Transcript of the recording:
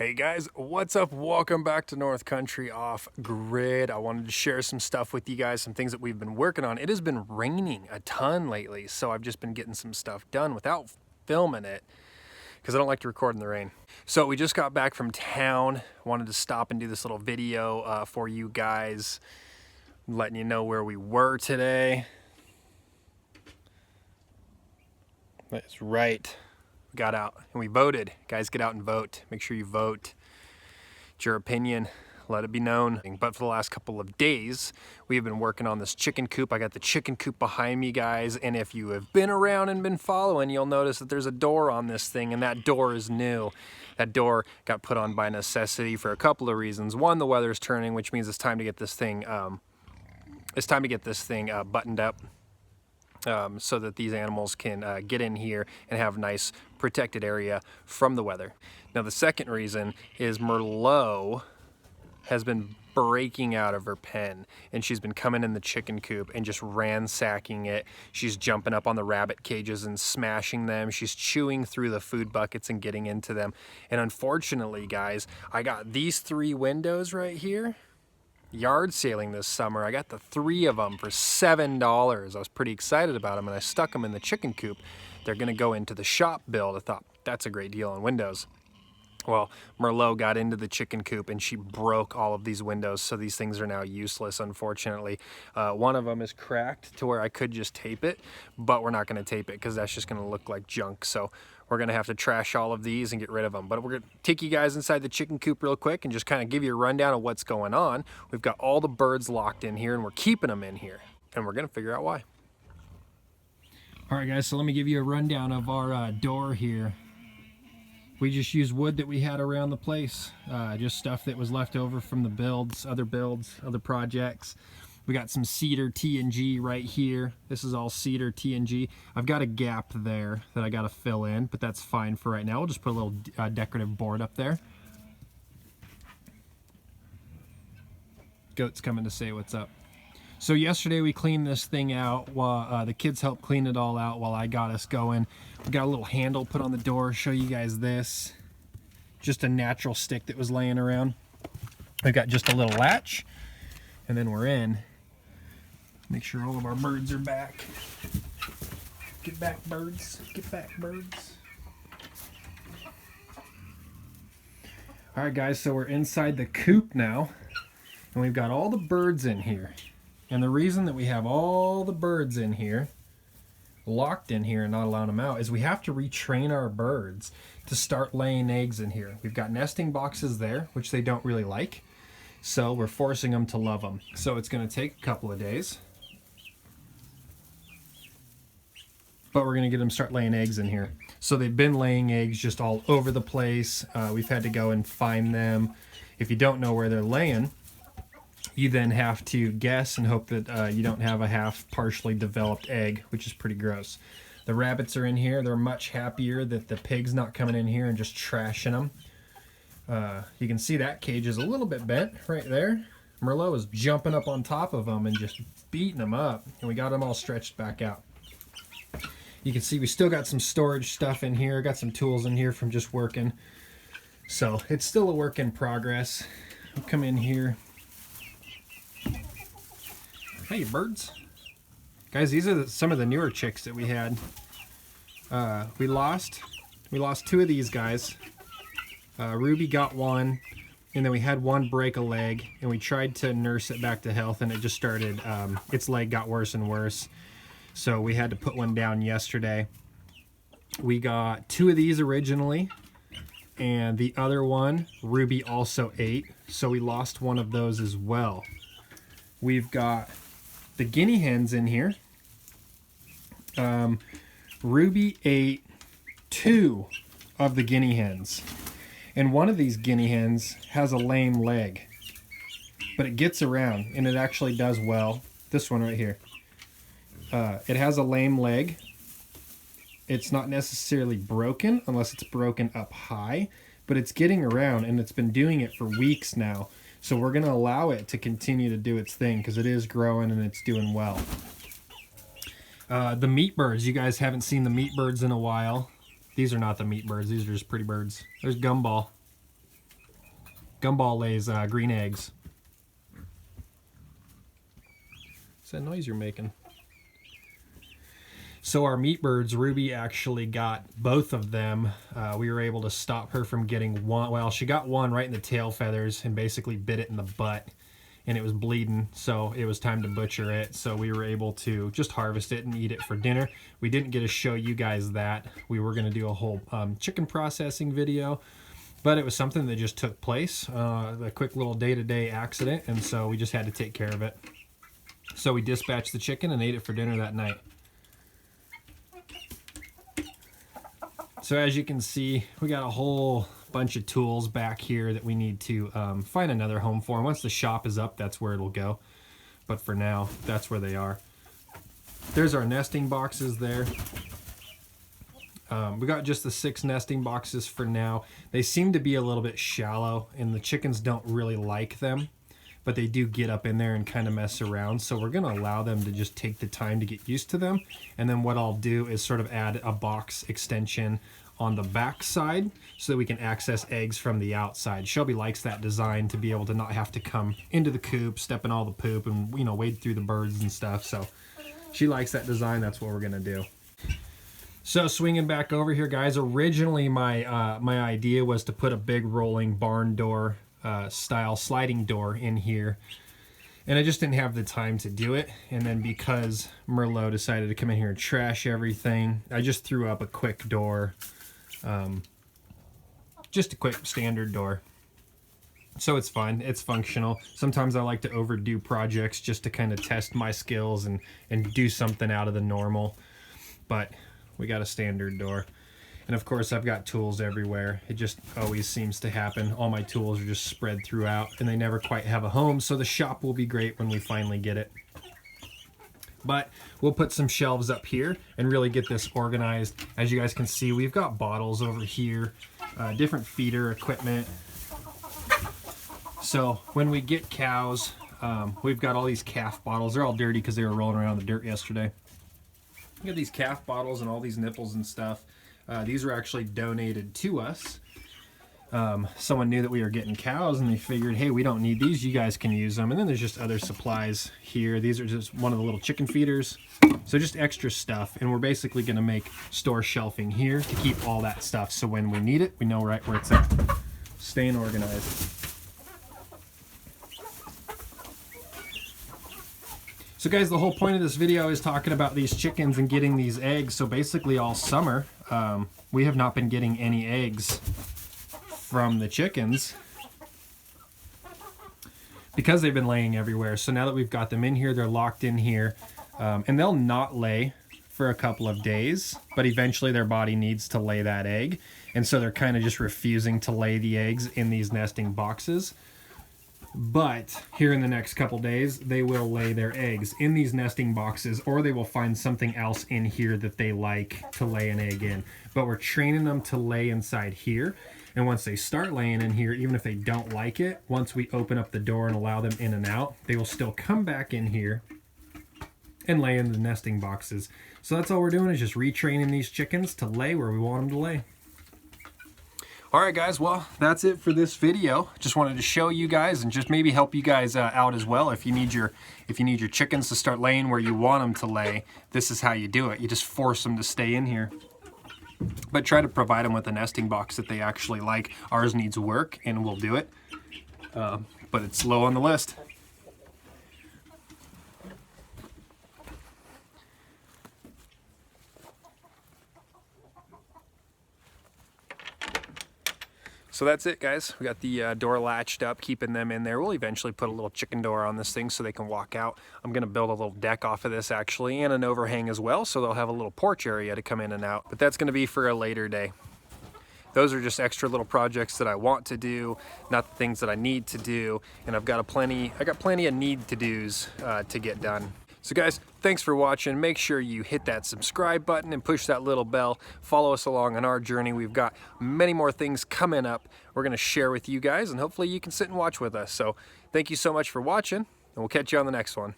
Hey guys, what's up? Welcome back to North Country Off Grid. I wanted to share some stuff with you guys, some things that we've been working on. It has been raining a ton lately, so I've just been getting some stuff done without filming it because I don't like to record in the rain. So we just got back from town. Wanted to stop and do this little video for you guys, letting you know where we were today. That's right. Got out and we voted. Guys, get out and vote. Make sure you vote. It's your opinion. Let it be known. But for the last couple of days, we have been working on this chicken coop. I got the chicken coop behind me, guys. And if you have been around and been following, you'll notice that there's a door on this thing, and that door is new. That door got put on by necessity for a couple of reasons. One, the weather's turning, which means it's time to get this thing buttoned up. So that these animals can get in here and have a nice protected area from the weather. Now the second reason is Merlot has been breaking out of her pen, and she's been coming in the chicken coop and just ransacking it. She's jumping up on the rabbit cages and smashing them. She's chewing through the food buckets and getting into them. And unfortunately, guys, I got these 3 windows right here yard sailing this summer. I got the 3 of them for $7. I was pretty excited about them, and I stuck them in the chicken coop. They're gonna go into the shop build. I thought that's a great deal on windows. Well, Merlot got into the chicken coop and she broke all of these windows, so these things are now useless, unfortunately. One of them is cracked to where I could just tape it, but we're not gonna tape it because that's just gonna look like junk. So we're gonna have to trash all of these and get rid of them. But we're gonna take you guys inside the chicken coop real quick and just kind of give you a rundown of what's going on. We've got all the birds locked in here and we're keeping them in here, and we're gonna figure out why. All right, guys, so let me give you a rundown of our door here. We just used wood that we had around the place, just stuff that was left over from the builds, other projects. We got some cedar T&G right here. This is all cedar T&G. I've got a gap there that I got to fill in, but that's fine for right now. We'll just put a little decorative board up there. Goat's coming to say what's up. So yesterday we cleaned this thing out while the kids helped clean it all out while I got us going. We got a little handle put on the door. Show you guys this. Just a natural stick that was laying around. We've got just a little latch, and then we're in. Make sure all of our birds are back. Get back, birds. Get back, birds. All right, guys, so we're inside the coop now, and we've got all the birds in here. And the reason that we have all the birds in here, locked in here and not allowing them out, is we have to retrain our birds to start laying eggs in here. We've got nesting boxes there, which they don't really like. So we're forcing them to love them. So it's gonna take a couple of days, but we're gonna get them to start laying eggs in here. So they've been laying eggs just all over the place. We've had to go and find them. If you don't know where they're laying, you then have to guess and hope that you don't have a half partially developed egg, which is pretty gross. The rabbits are in here. They're much happier that the pig's not coming in here and just trashing them. You can see that cage is a little bit bent right there. Merlot is jumping up on top of them and just beating them up, and we got them all stretched back out. You can see we still got some storage stuff in here. Got some tools in here from just working. So it's still a work in progress. We'll come in here. Hey, birds. Guys, these are some of the newer chicks that we had. We lost 2 of these guys. Ruby got one, and then we had one break a leg, and we tried to nurse it back to health, and it just started, its leg got worse and worse. So we had to put one down yesterday. We got 2 of these originally, and the other one, Ruby also ate, so we lost one of those as well. We've got the guinea hens in here. Ruby ate 2 of the guinea hens. And one of these guinea hens has a lame leg. But it gets around, and it actually does well. This one right here. It has a lame leg. It's not necessarily broken, unless it's broken up high. But it's getting around, and it's been doing it for weeks now. So we're going to allow it to continue to do its thing because it is growing and it's doing well. The meat birds, you guys haven't seen the meat birds in a while. These are not the meat birds. These are just pretty birds. There's Gumball. Gumball lays green eggs. What's that noise you're making? So our meat birds, Ruby actually got both of them. We were able to stop her from getting one. Well, she got one right in the tail feathers and basically bit it in the butt, and it was bleeding, so it was time to butcher it. So we were able to just harvest it and eat it for dinner. We didn't get to show you guys that. We were going to do a whole chicken processing video, but it was something that just took place, a quick little day-to-day accident, and so we just had to take care of it. So we dispatched the chicken and ate it for dinner that night. So as you can see, we got a whole bunch of tools back here that we need to find another home for. And once the shop is up, that's where it'll go. But for now, that's where they are. There's our nesting boxes there. We got just the 6 nesting boxes for now. They seem to be a little bit shallow, and the chickens don't really like them, but they do get up in there and kind of mess around. So we're going to allow them to just take the time to get used to them. And then what I'll do is sort of add a box extension on the back side so that we can access eggs from the outside. Shelby likes that design, to be able to not have to come into the coop, step in all the poop, and, you know, wade through the birds and stuff. So she likes that design. That's what we're going to do. So swinging back over here, guys, originally my my idea was to put a big rolling barn door style sliding door in here, and I just didn't have the time to do it. And then because Merlot decided to come in here and trash everything, I just threw up a quick door, just a quick standard door. So it's fine, it's functional. Sometimes I like to overdo projects just to kind of test my skills and do something out of the normal, but we got a standard door. And of course, I've got tools everywhere. It just always seems to happen. All my tools are just spread throughout, and they never quite have a home, so the shop will be great when we finally get it. But we'll put some shelves up here and really get this organized. As you guys can see, we've got bottles over here, different feeder equipment. So when we get cows, we've got all these calf bottles. They're all dirty because they were rolling around in the dirt yesterday. We got these calf bottles and all these nipples and stuff. These were actually donated to us. Someone knew that we were getting cows, and they figured, hey, we don't need these, you guys can use them. And then there's just other supplies here. These are just one of the little chicken feeders. So just extra stuff, and we're basically going to make store shelving here to keep all that stuff, so when we need it, we know right where it's at. Staying organized. So guys, the whole point of this video is talking about these chickens and getting these eggs. So basically all summer, we have not been getting any eggs from the chickens because they've been laying everywhere. So now that we've got them in here, they're locked in here, and they'll not lay for a couple of days, but eventually their body needs to lay that egg. And so they're kind of just refusing to lay the eggs in these nesting boxes. But here in the next couple days, they will lay their eggs in these nesting boxes, or they will find something else in here that they like to lay an egg in. But we're training them to lay inside here. And once they start laying in here, even if they don't like it, once we open up the door and allow them in and out, they will still come back in here and lay in the nesting boxes. So that's all we're doing, is just retraining these chickens to lay where we want them to lay. Alright guys, well, that's it for this video. Just wanted to show you guys and just maybe help you guys out as well. If you need your chickens to start laying where you want them to lay, this is how you do it. You just force them to stay in here. But try to provide them with a nesting box that they actually like. Ours needs work, and we'll do it. But it's low on the list. So that's it, guys. We got the door latched up, keeping them in there. We'll eventually put a little chicken door on this thing so they can walk out. I'm gonna build a little deck off of this actually, and an overhang as well, so they'll have a little porch area to come in and out. But that's gonna be for a later day. Those are just extra little projects that I want to do, not the things that I need to do. And I got plenty of need to do's to get done. So guys, thanks for watching. Make sure you hit that subscribe button and push that little bell. Follow us along on our journey. We've got many more things coming up we're gonna share with you guys, and hopefully you can sit and watch with us. So thank you so much for watching, and we'll catch you on the next one.